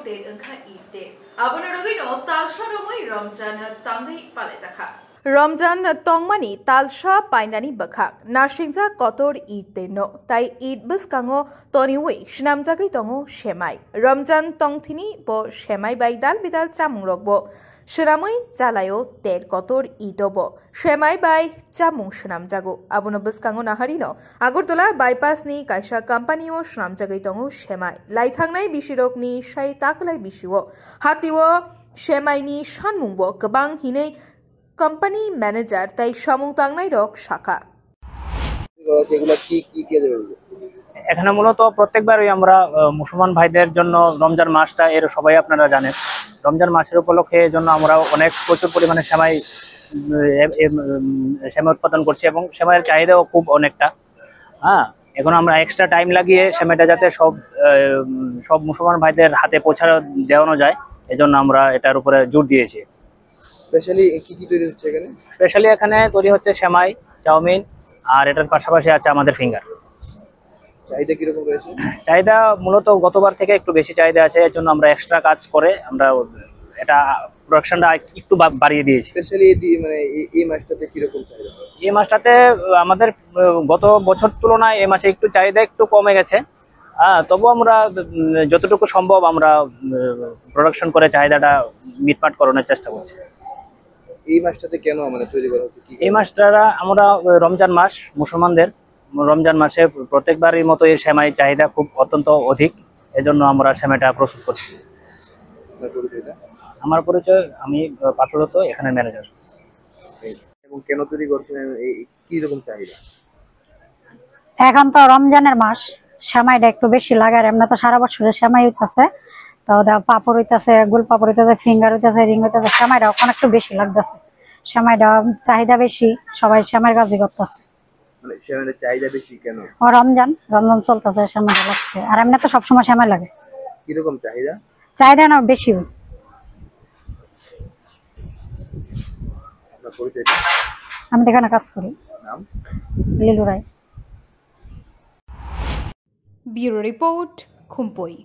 দের ওংখা ইদে আবনা রগৈনো তালসা রমৈ রমজান তাঙ্গাই পালে দেখা রমজান তংমানি তালসা পাইনানি বখাক নারসিংজা কতর ঈদ দেনো তাই ঈদ বসকাঙো তনিউই স্নামজাগৈ তঙো সেমাই রমজান তংথিনি ব সেমাই বাই দাল বিদাল চামুং রগবো সেরামৈ জালায়ো তের কতর ঈদব সেমাই বাই চামুং স্নামজাগো আবনো বসকাঙো নাহারিনো আগরতলা বাইপাস নি কাইসা কোম্পানিও স্নামজাগৈ তঙো সেমাই লাইথাংনাই বিশিরকনি সাই তাকলাই বিশিও হাতিও সেমাইনি সানমুংবো গোबां হিनै কোম্পানি ম্যানেজার তাই সামুং তাংনাই রক শাখা এখানে মূলত প্রত্যেকবারই আমরা মুসলমান ভাইদের জন্য রমজান মাসটা এর সবাই আপনারা জানেন রমজান মাসের উপলক্ষে এর জন্য আমরা অনেক প্রচুর পরিমাণে সেমাই উৎপাদন করছি এবং সেমাইয়ের চাহিদাও খুব অনেকটা এখন আমরা এক্সট্রা টাইম লাগিয়ে সেমাইটা যাতে সব মুসলমান ভাইদের হাতে পৌঁছানো দেওয়ানো যায় এজন্য আমরা এটার উপরে জোর দিয়েছি। স্পেশালি এখানে তৈরি হচ্ছে সেমাই, চাউমিন আর এটার পাশাপাশি আছে আমাদের ফিঙ্গার। চাহিদা কিরকম রয়েছে? চাহিদা মূলত গতবার থেকে একটু বেশি চাহিদা আছে, এর জন্য আমরা এক্সট্রা কাজ করে আমরা এটা প্রোডাকশনটা একটু বাড়িয়ে দিয়েছি। স্পেশালি মানে এই মাসটাতে কিরকম চাহিদা? এই মাসটাতে আমাদের গত বছর তুলনায় এই মাসে একটু চাহিদা একটু কমে গেছে, তবু আমরা যতটুকু সম্ভব আমরা প্রোডাকশন করে চাহিদাটা মিটমাট করানোর চেষ্টা করছি। এই মাসটাতে কেন মানে তৈরি করা হচ্ছে? এই মাসটা আমরা রমজান মাস, মুসলমানদের রমজান মাসে প্রত্যেকবারই মতো এই সেমাই চাহিদা খুব অত্যন্ত অধিক, এজন্য আমরা সেমাইটা প্রস্তুত করছি। আমার পরিচয়, আমি পাত্রদত্ত, এখানে ম্যানেজার। এবং কেন তৈরি করছেন, কি রকম চাহিদা? এখন তো রমজানের মাস, সেমাইটা একটু বেশি লাগে, আর এমনি তো সারা বছরের সেমাই হইতেছে, তো পাপড় হইতেছে, গোল পাপড় হইতেছে, ফিঙ্গার হইতেছে, রিং হইতেছে, সেমাইটা এখন একটু বেশি লাগতেছে। সেমাইটা চাহিদা বেশি, সবাই সেমাইয়ের কাজই করতেছে। চাহিদা বেশি কেন? রমজান চলতেছে, সেমাইটা লাগছে, আর এমনি তো সবসময় সেমাই লাগে। কিরকম চাহিদা? চাহিদা না বেশি। আমি এখানে কাজ করি। নাম? লিলু রায়। Bureau report, খুমপই।